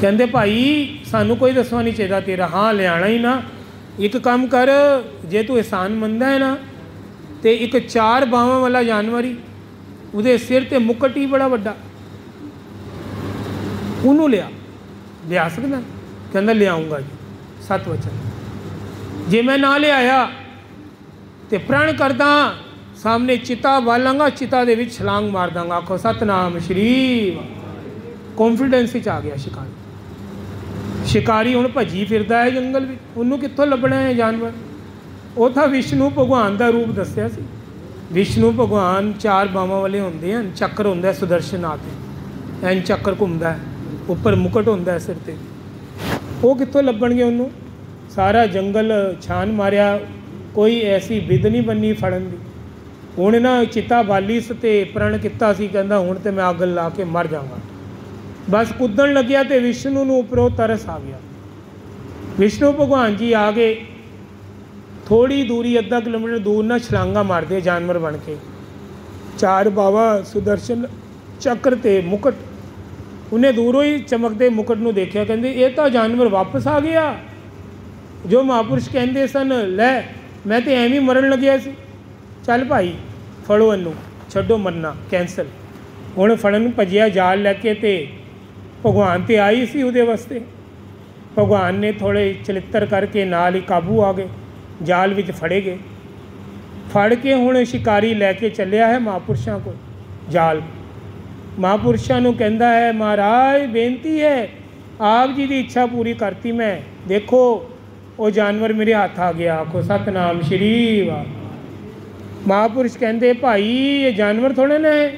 Speaker 1: ਕਹਿੰਦੇ, ਭਾਈ ਸਾਨੂੰ ਕੋਈ 10ਵਾਂ ਨਹੀਂ ਚਾਹੀਦਾ ਤੇਰਾ, ਹਾਂ ਲਿਆਣਾ ਹੀ ਨਾ। ਇੱਕ ਕੰਮ ਕਰ, ਜੇ ਤੂੰ ਅਹਿਸਾਨ ਮੰਨਦਾ ਹੈ ਨਾ, ਅਤੇ ਇੱਕ 4 ਬਾਹਾਂ ਵਾਲਾ ਜਾਨਵਰ ਹੀ, ਉਹਦੇ ਸਿਰ 'ਤੇ ਮੁਕਟ ਹੀ ਬੜਾ ਵੱਡਾ, ਉਹਨੂੰ ਲਿਆ ਸਕਦਾ? ਕਹਿੰਦਾ, ਲਿਆਉਂਗਾ ਜੀ, 7 ਵਚਨ। ਜੇ ਮੈਂ ਨਾ ਲਿਆਇਆ ਅਤੇ ਪ੍ਰਣ ਕਰਦਾ ਸਾਹਮਣੇ ਚਿਤਾ ਬਾਲਾਂਗਾ, ਚਿਤਾ ਦੇ ਵਿੱਚ ਛਲਾਂਗ ਮਾਰ ਦਾਂਗਾ। ਆਖੋ ਸਤਨਾਮ ਸ਼੍ਰੀ। ਕੌਨਫੀਡੈਂਸ ਵਿੱਚ ਆ ਗਿਆ ਸ਼ਿਕਾਰੀ। ਸ਼ਿਕਾਰੀ ਹੁਣ ਭੱਜੀ ਫਿਰਦਾ ਹੈ ਜੰਗਲ ਵਿੱਚ, ਉਹਨੂੰ ਕਿੱਥੋਂ ਲੱਭਣਾ ਹੈ ਜਾਨਵਰ? ਉਹ ਤਾਂ ਵਿਸ਼ਨੂੰ ਭਗਵਾਨ ਦਾ ਰੂਪ ਦੱਸਿਆ ਸੀ। ਵਿਸ਼ਨੂੰ ਭਗਵਾਨ 4 ਬਾਹਾਂ ਵਾਲੇ ਹੁੰਦੇ ਹਨ, ਚੱਕਰ ਹੁੰਦਾ ਸੁਦਰਸ਼ਨ ਆਤੇ, ਐਨ ਚੱਕਰ ਘੁੰਮਦਾ, ਉੱਪਰ ਮੁਕਟ ਹੁੰਦਾ ਸਿਰ 'ਤੇ। ਉਹ ਕਿੱਥੋਂ ਲੱਭਣਗੇ ਉਹਨੂੰ? ਸਾਰਾ ਜੰਗਲ ਛਾਨ ਮਾਰਿਆ, ਕੋਈ ਐਸੀ ਬਿੱਦ ਨਹੀਂ ਬੰਨੀ ਫੜਨ ਦੀ। ਹੁਣ ਨਾ ਚਿਤਾ ਬਾਲੀ ਸੀ ਅਤੇ ਪ੍ਰਣ ਕੀਤਾ ਸੀ, ਕਹਿੰਦਾ ਹੁਣ ਤਾਂ ਮੈਂ ਅੱਗ ਲਾ ਕੇ ਮਰ ਜਾਵਾਂਗਾ। ਬਸ ਕੁੱਦਣ ਲੱਗਿਆ ਅਤੇ ਵਿਸ਼ਨੂੰ ਨੂੰ ਉੱਪਰੋਂ ਤਰਸ ਆ ਗਿਆ। ਵਿਸ਼ਨੂੰ ਭਗਵਾਨ ਜੀ ਆ ਗਏ, ਥੋੜ੍ਹੀ ਦੂਰੀ, ਅੱਧਾ ਕਿਲੋਮੀਟਰ ਦੂਰ ਨਾ ਛਲਾਂਗਾ ਮਾਰਦੇ ਜਾਨਵਰ ਬਣ ਕੇ, 4 ਬਾਹਾਂ, ਸੁਦਰਸ਼ਨ ਚੱਕਰ ਅਤੇ ਮੁਕਟ। ਉਹਨੇ ਦੂਰੋਂ ਹੀ ਚਮਕਦੇ ਮੁਕਟ ਨੂੰ ਦੇਖਿਆ। ਕਹਿੰਦੇ, ਇਹ ਤਾਂ ਜਾਨਵਰ ਵਾਪਸ ਆ ਗਿਆ, ਜੋ ਮਹਾਂਪੁਰਸ਼ ਕਹਿੰਦੇ ਸਨ, ਲੈ ਮੈਂ ਤਾਂ ਐਵੇਂ ਮਰਨ ਲੱਗਿਆ ਸੀ। ਚੱਲ ਭਾਈ ਫੜੋ ਇਹਨੂੰ, ਛੱਡੋ ਮਰਨਾ, ਕੈਂਸਲ। ਹੁਣ ਫੜਨ ਭੱਜਿਆ ਜਾਲ ਲੈ ਕੇ, ਅਤੇ ਭਗਵਾਨ 'ਤੇ ਆਈ ਸੀ ਉਹਦੇ ਵਾਸਤੇ। ਭਗਵਾਨ ਨੇ ਥੋੜ੍ਹੇ ਚਲਿੱਤਰ ਕਰਕੇ ਨਾਲ ਹੀ ਕਾਬੂ ਆ ਗਏ, ਜਾਲ ਵਿੱਚ ਫੜੇ ਗਏ। ਫੜ ਕੇ ਹੁਣ ਸ਼ਿਕਾਰੀ ਲੈ ਕੇ ਚੱਲਿਆ ਹੈ ਮਹਾਂਪੁਰਸ਼ਾਂ ਕੋਲ ਜਾਲ। ਮਹਾਂਪੁਰਸ਼ਾਂ ਨੂੰ ਕਹਿੰਦਾ ਹੈ, ਮਹਾਰਾਜ ਬੇਨਤੀ ਹੈ, ਆਪ ਜੀ ਦੀ ਇੱਛਾ ਪੂਰੀ ਕਰਤੀ ਮੈਂ, ਦੇਖੋ ਉਹ ਜਾਨਵਰ ਮੇਰੇ ਹੱਥ ਆ ਗਿਆ। ਆਖੋ ਸਤਨਾਮ ਸ਼੍ਰੀ ਵਾਹਿਗੁਰੂ। ਮਹਾਂਪੁਰਸ਼ ਕਹਿੰਦੇ, ਭਾਈ ਇਹ ਜਾਨਵਰ ਥੋੜ੍ਹੇ ਨਾ ਹੈ,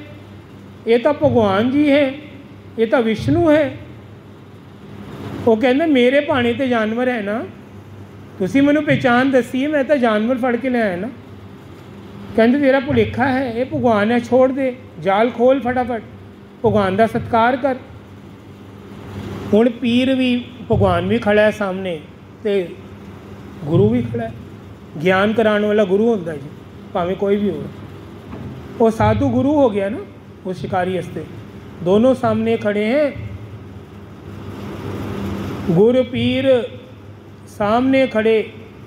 Speaker 1: ਇਹ ਤਾਂ ਭਗਵਾਨ ਜੀ ਹੈ, ਇਹ ਤਾਂ ਵਿਸ਼ਨੂੰ ਹੈ। ਉਹ ਕਹਿੰਦੇ, ਮੇਰੇ ਭਾਣੇ 'ਤੇ ਜਾਨਵਰ ਹੈ ਨਾ, ਤੁਸੀਂ ਮੈਨੂੰ ਪਹਿਚਾਣ ਦੱਸੀ ਹੈ, ਮੈਂ ਤਾਂ ਜਾਨਵਰ ਫੜ ਕੇ ਲਿਆਇਆ ਨਾ। ਕਹਿੰਦੇ, ਤੇਰਾ ਭੁਲੇਖਾ ਹੈ, ਇਹ ਭਗਵਾਨ ਹੈ, ਛੋੜ ਦੇ, ਜਾਲ ਖੋਲ ਫਟਾਫਟ, ਭਗਵਾਨ ਦਾ ਸਤਿਕਾਰ ਕਰ। हुण पीर भी भगवान भी खड़ा है सामने, तो गुरु भी खड़ा है। ज्ञान कराने वाला गुरु होता है जी, भावें कोई भी हो। वो साधु गुरु हो गया ना उस शिकारी हस्ते, दोनों सामने खड़े हैं। गुर पीर सामने खड़े,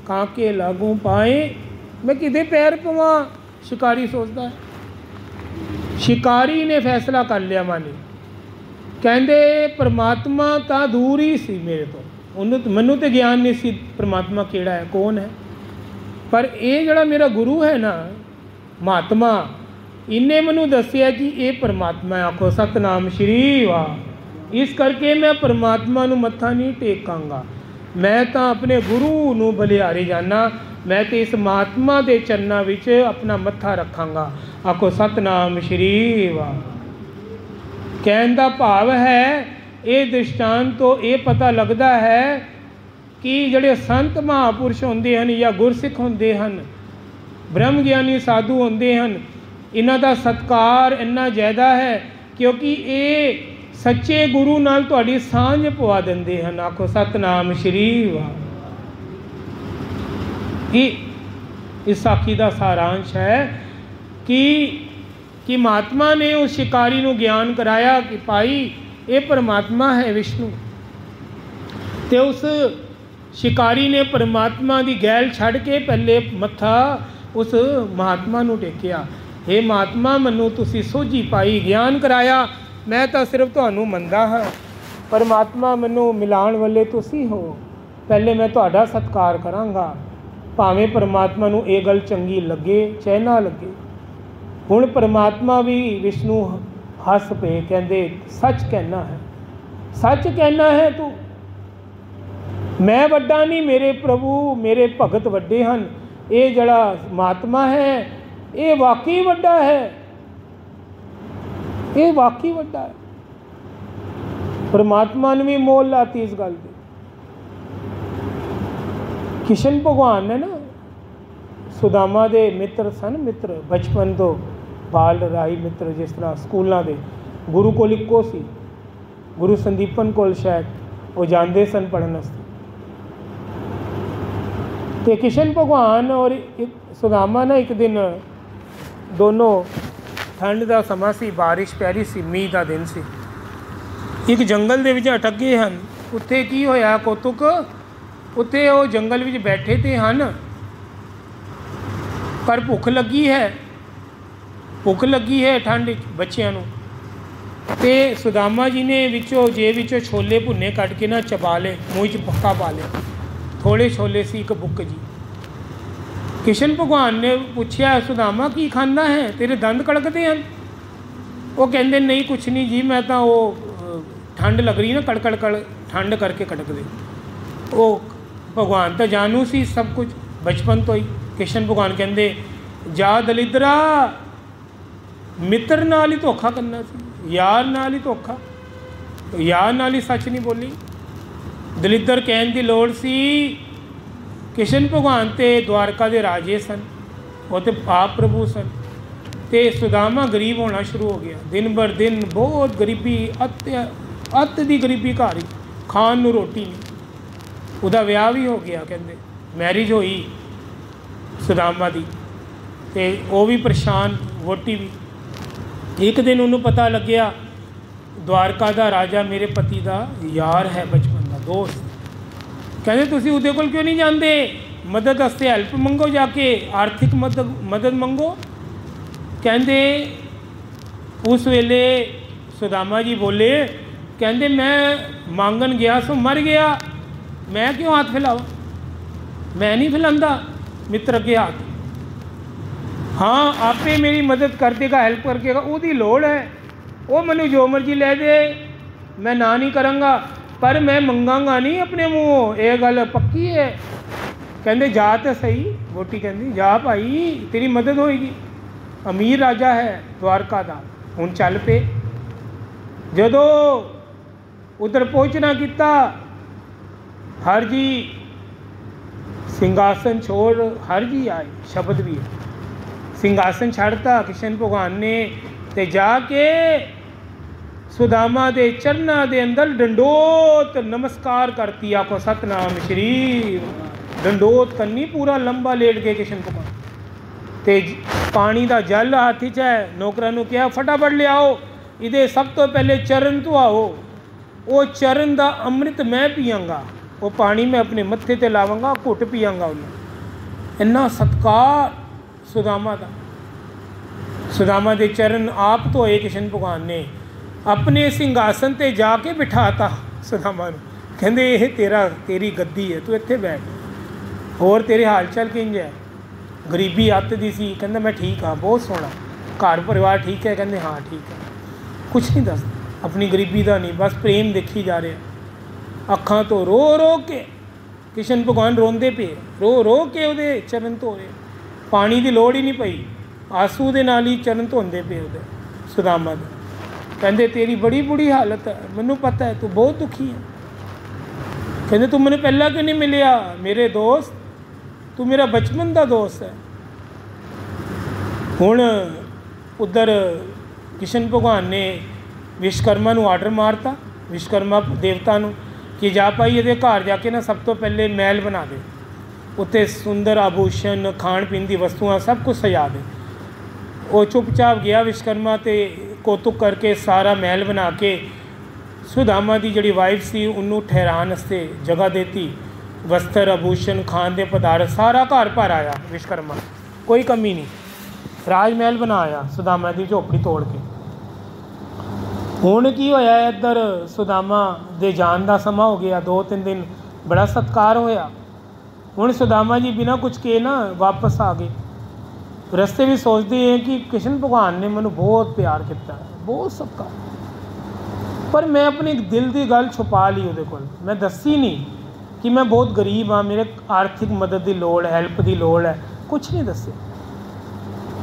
Speaker 1: काके लागू पाए मैं किधे पैर पवा, शिकारी सोचता है। शिकारी ने फैसला कर लिया मानी, कहते परमात्मा तो दूर ही सी मेरे तो, उन्होंने मैनू तो ज्ञान नहीं सी परमात्मा केड़ा है, कौन है। पर ये जड़ा मेरा गुरु है ना महात्मा, इन्हें मैनू दसिया कि ये परमात्मा है। आखो सतनाम श्री वाह। इस करके मैं परमात्मा नू मत्था नहीं टेकांगा, मैं तो अपने गुरु नू बलिहारी जाना, मैं तो इस महात्मा के चरणों विच अपना मत्था रखांगा। आखो सतनाम श्री वाह। कहने का भाव है, ये दृष्टांत तो ये पता लगता है कि जड़े संत महापुरुष होंदे हन या गुरसिख होंदे हन, ब्रह्म ज्ञानी साधु होंदे हन, इन्हां दा सत्कार इन्ना ज़्यादा है क्योंकि ये सच्चे गुरु नाल तुहाडी सांझ पवा दिंदे हन। आखो सतनाम श्री वाह। इस साखी का सारांश है कि महात्मा ने उस शिकारी को ज्ञान कराया कि भाई ये परमात्मा है विष्णु, तो उस शिकारी ने परमात्मा की गैल छड़ के पहले मत्था उस महात्मा को टेकिया। हे महात्मा, मैनू तुसी सोझी पाई, ज्ञान कराया, मैं तो सिर्फ तुहानू मनदा हाँ, परमात्मा मैनू मिलाण वाले तुसी हो, पहले मैं तुहाडा सत्कार करांगा, भावें परमात्मा नू ये गल चंगी लगे चाहे ना लगे। हुण परमात्मा भी विष्णु हस पे, कहंदे सच कहना है, सच कहना है तू, मैं वड्डा नहीं, मेरे प्रभु मेरे भगत वड्डे हन। ये जड़ा महात्मा है ये वाकई वड्डा है, ये वाकई वड्डा है। परमात्मा ने भी मोल लाती इस गल की। किशन भगवान ने ना सुदामा दे मित्र सन, मित्र बचपन तो बाल राही मित्र, जिस तरह स्कूलों के गुरु को इक्को सी, गुरु संदीपन को शायद वो जाते सन पढ़ने। तो किशन भगवान और सुदामा ना एक दिन दोनों, ठंड का समा सी, बारिश पै रही सी, मीह का दिन सी, एक जंगल दे विच अटक गए हैं। उत्थे की होया कौतुक, उत्थे वो जंगल विच बैठे थे हन, पर भुख लगी है, भुख लगी है ठंड बच्चों को। तो सुदामा जी ने विचों जेब विचों छोले भुन्ने कट के ना चबा ले, मूँह च पक्का पा लिया, थोड़े छोले सी एक बुक जी। किशन भगवान ने पूछया सुदामा की खाना है, तेरे दंद कड़कते हैं? वो कहते नहीं कुछ नहीं जी, मैं तो वो ठंड लग रही ना, कड़कड़ कड़ ठंड करके कड़क दे। वो भगवान तो जानू सी सब कुछ बचपन तो ही। किशन भगवान कहते जा दलिद्रा, मित्र नाल ही धोखा करना सी, यार नाल ही धोखा, यार नाल ही सच नहीं बोली। दलिद्र कहने की लोड़ सी, किशन भगवान तो द्वारका के राजे सन, वो तो आप प्रभु सन। तो सुदामा गरीब होना शुरू हो गया, दिन बर दिन बहुत गरीबी, अत दी गरीबी घर ही, खान नू रोटी नहीं। उदा विआह भी हो गया, कहते मैरिज हुई सुदामा दी, तो वह भी परेशान, वोटी भी। एक दिन उन्होंने पता लग्या द्वारका का राजा मेरे पति का यार है, बचपन का दोस्त। कहते तुसी उहदे कोल क्यों नहीं जाते, मदद वास्ते हैल्प मंगो, जाके आर्थिक मदद मंगो। कहते उस वेले सुदामा जी बोले, कहते मैं मांगन गया सो मर गया, मैं क्यों हाथ फैलावा, मैं नहीं फैलांदा मित्र अगे हाथ। हाँ आपे मेरी मदद कर देगा, हेल्प करके, उसकी लोड़ है, वो मैनू जो मर्जी ले दे, मैं ना नहीं करांगा, पर मैं मंगांगा नहीं अपने मुँहों, ये गल पक्की है। कहते जा तो सही, वोटी कहती जा भाई तेरी मदद होएगी, अमीर राजा है द्वारका का, हुण चल पे। जदों उधर पहुँचना किता, हर जी सिंघासन छोड़, हर जी आए, शब्द भी है, सिंघासन छाड़ता किशन भगवान ने, ते जाके सुदामा के चरणों के अंदर डंडोत नमस्कार करती। आखो सतनाम श्री। डंडोत करनी, पूरा लंबा लेट गए कृष्ण भगवान। तो पानी का जल हाथ च है, नौकरां नूं कहा फटाफट लियाओ, इहदे सब तो पहले चरण धुआओ। वो चरण का अमृत मैं पीआंगा, वो पानी मैं अपने मत्थे ते लावांगा, घुट पीआंगा उन्हें। इन्ना सत्कार सुदामा का। सुदामा के चरण आप धोए कृष्ण भगवान ने, अपने सिंघासन ते जाके बिठाता सुदामा नूं। कहंदे ये तेरी गद्दी है, तू इत्थे बैठ, होर तेरे हाल चाल किंज है। गरीबी अत दी सी, कहंदा मैं ठीक हाँ, बहुत सोहना। घर परिवार ठीक है, कहंदे हाँ ठीक है। कुछ नहीं दस अपनी गरीबी का नहीं, बस प्रेम देखी जा रहा। अखां तो रो रो के कृष्ण भगवान रोंदे पे, रो रो के उहदे चरण धो रहे। पानी की लोड़ ही नहीं पई, आंसू दे नाल ही चरण धोंदे पे उहदे सुदामा दे। कहंदे तेरी बड़ी बुरी हालत है, मैनू पता है, तू बहुत दुखी है। कहंदे तू मैंने पहला क्यों नहीं मिलिया मेरे दोस्त, तू मेरा बचपन का दोस्त है। हुण उधर कृष्ण भगवान ने विश्वकर्मा नूं आर्डर मारता, विश्वकर्मा देवता नूं, कि जा भाई ये घर जाके ना सब तो पहले महल बना दे, उत्ते सुंदर आभूषण खाण पीन की वस्तुआं सब कुछ सजा दे। वो चुपचाप गया विश्वकर्मा, तो कौतुक करके सारा महल बना के सुदामा की जिहड़ी वाइफ सी उन्होंने ठहरान वास्ते जगह देती। वस्त्र आभूषण खाण के पदार्थ सारा घर भर आया विश्वकर्मा, कोई कमी नहीं। राजमहल बनाया सुदामा की झोपड़ी तोड़ के। हुण की होया, इधर सुदामा दे जान का समा हो गया, 2-3 दिन बड़ा सत्कार होया। हुण सुदामा जी बिना कुछ कहे ना वापस आ गए। रस्ते भी सोचते हैं कि कृष्ण भगवान ने मैनू बहुत प्यार किया, बहुत सत्कार, पर मैं अपनी दिल की गल छुपा ली उहदे कोल। मैं दसी नहीं कि मैं बहुत गरीब हाँ, मेरे आर्थिक मदद की लोड़ है, हैल्प की लोड़ है, कुछ नहीं दसे।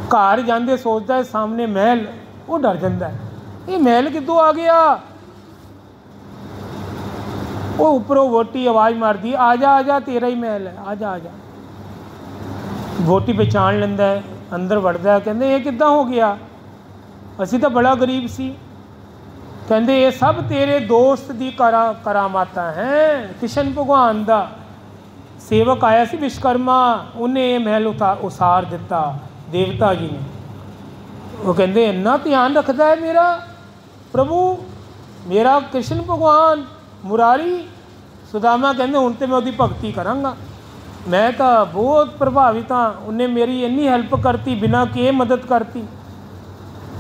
Speaker 1: घर जाते सोचता है सामने महल, वो डर जाता है, ये महल कितों आ गया। वो उपरों वोटी आवाज़ मारती, आ जा तेरा ही महल है, आ जा। वोटी पहचान लेंदा है, अंदर वड़दा है, कहंदे ये किद्दां हो गया, असी तो बड़ा गरीब सी। कहंदे ये सब तेरे दोस्त की करामाता हैं। कृष्ण भगवान का सेवक आया सी विश्वकर्मा, उन्हें ये महल उसार दिता देवता जी ने। वो कहंदे इन्ना ध्यान रखता है मेरा प्रभु, मेरा कृष्ण भगवान मुरारी। सुदामा कहंदे हुण तो मैं उसकी भगती करांगा, मैं तो बहुत प्रभावित हाँ, उन्हें मेरी इन्नी हैल्प करती, बिना के मदद करती।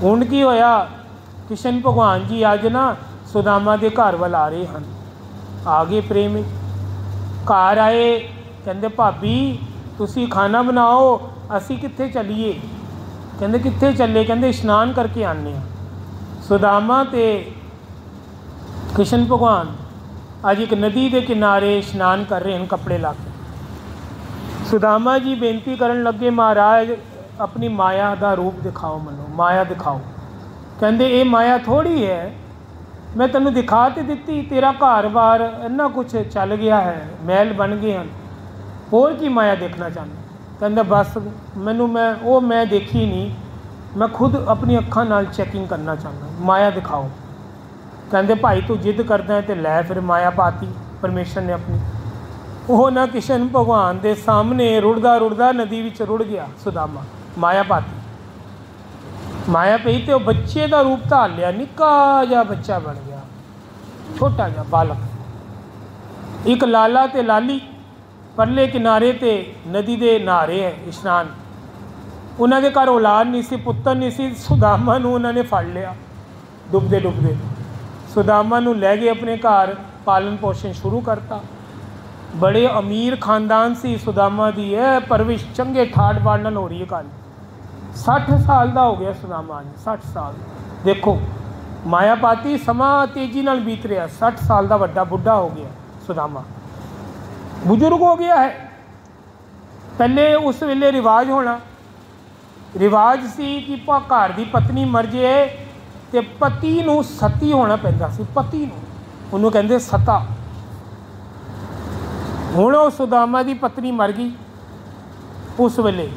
Speaker 1: हुण की होया, कृष्ण भगवान जी अज ना सुदामा के घर वाल आ रहे हैं, आ गए प्रेम। घर आए, कहंदे भाभी तुसी खाना बनाओ, असी कित्थे चलीए। कहंदे कित्थे चले, कहंदे इशनान करके आने। सुदामा ते कृष्ण भगवान अज एक नदी के किनारे इशनान कर रहे हैं कपड़े ला के। सुदामा जी बेनती करन लगे, महाराज अपनी माया का रूप दिखाओ, मनो माया दिखाओ। कहंदे ये माया थोड़ी है, मैं तेनों दिखा तो दी, तेरा घर बार इन्ना कुछ चल गया है, महल बन गए हैं, होर की माया देखना चाहता। कहंदा बस मैनू मैं देखी नहीं, मैं खुद अपनी अखां नाल चैकिंग करना चाहता, माया दिखाओ। कहंदे भाई तू जिद करदा है तो लै, फिर माया पाती परमेश्वर ने अपनी। वो ना कृष्ण भगवान के सामने रुड़दा रुड़दा नदी विच रुड़ गया सुदामा, माया पाती। माया पई तो बच्चे का रूप धार लिया, निक्का जा बच्चा बन गया, छोटा जा बालक। एक लाला ते लाली परले किनारे ते नदी दे नहारे है इशनान। उन्होंने घर औलाद नहीं सी, पुत्र नहीं सी। सुदामा नूं उन्होंने फड़ लिया डुबदे डुबदे। सुदामा नूं लै गए अपने घर, पालन पोषण शुरू करता। बड़े अमीर खानदान सी सुदामा दी है, परविश चंगे ठाठ बाठ नाल हो रही है। कल 60 साल का हो गया सुदामा, 60 साल। देखो माया पाती, समा तेजी नाल बीत रहा। 60 साल का वड्डा बुढ़ा हो गया सुदामा, बुजुर्ग हो गया है। पहले उस वेले रिवाज होना, रिवाज सी कि घर की पत्नी मर जाए तो पति नूं सती होना पैंदा सी, पति नूं उन्होंने कहंदे सता। हुण वो सुदामा की पत्नी मर गई उस वेले,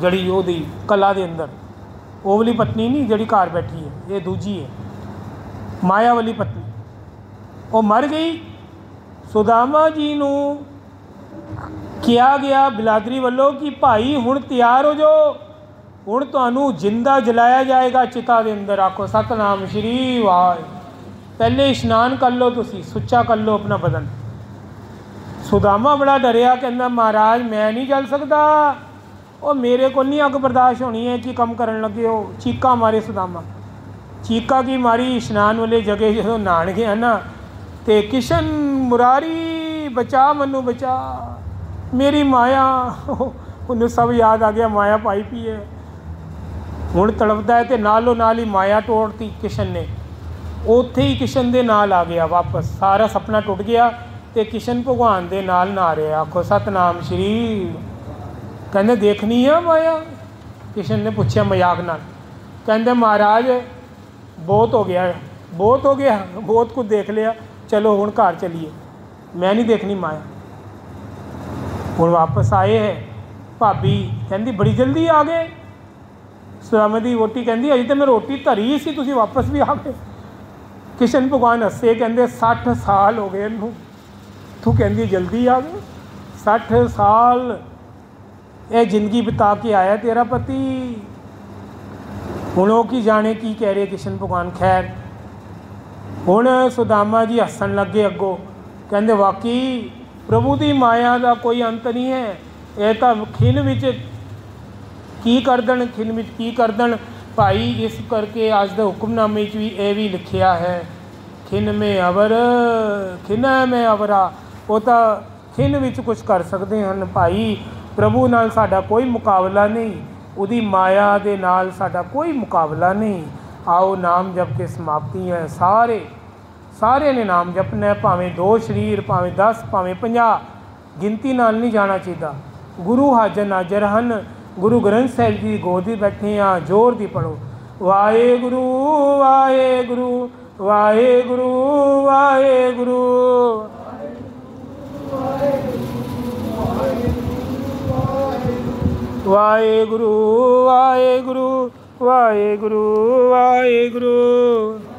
Speaker 1: जड़ी ओदी कला दे अंदर, वो वाली पत्नी नहीं जड़ी घर बैठी है, ये दूजी है। माया वाली पत्नी, वो मर गई। सुदामा जी नू किया गया बिलादरी वालों कि भाई हुण तैयार हो जाओ, हुण तुहानू जिंदा जलाया जाएगा चिता के अंदर। आखो सतनाम श्री वाह। पहले इशनान कर लो, तुसी सुच्चा कर लो अपना बदन। सुदामा बड़ा डरिया, कहना महाराज मैं नहीं जल सकता, और मेरे को नहीं अग बर्दाश्त होनी है कि कम करन लगे हो। चीका मारे सुदामा, चीका की मारी। इशनान वाले जगह जो नहान गया ना, तो किशन मुरारी बचा मनु बचा, मेरी माया। उन्हें सब याद आ गया, माया पाई पी है। हुण तड़पदा है, तो नालों नाल ही माया तोड़ती किशन ने। उत्थे ही किशन दे नाल आ गया वापस, सारा सपना टुट गया, तो किशन भगवान दे नाल नहा रहे। आखो सतनाम श्री। कहते देखनी है माया? किशन ने पूछा मजाक नाल। कहते महाराज बहुत हो गया, बहुत हो गया, बहुत कुछ देख लिया, चलो हुण घर चलीए, मैं नहीं देखनी माया। हुण वापस आए है। भाभी कहती बड़ी जल्दी आ गए। सुदामा दी वोटी कहती अजे तो मैं रोटी धरी सी, तुसीं वापस भी आ गए। किशन भगवान हसे, कहते 60 साल हो गए इनू, तू कहती जल्दी आ गए। 60 साल ये जिंदगी बिता के आया तेरा पति। हुण वो की जाने की कह रहे किशन भगवान। खैर हुण सुदामा जी हसन लगे अगों, कहते वाकई प्रभु की माया का कोई अंत नहीं है। ये तो खिन विच की कर देन, खिन विच की कर देन भाई। इस करके अज के हुक्मनामे भी ये भी लिखिया है, खिन में अवर खिन में अवरा। वो तो खिन विच कुछ कर सकते हैं भाई, प्रभु नाल साडा कोई मुकाबला नहीं, उदी माया दे नाल साडा कोई मुकाबला नहीं। आओ नाम जप के समाप्ति है। सारे ने नाम जपना है, भावें 2 शरीर, भावें 10, भावें 50, गिनती नाल नहीं जाना चाहिए। गुरु हाजर नाजर हन, गुरु ग्रंथ साहिब जी गोद में बैठे हैं, जोर दी पढ़ो वाहे गुरु वाहे गुरु वाहे गुरु वाहे गुरु। वाहे गुरु वाहे गुरु वाहे गुरु वाहे गुरु।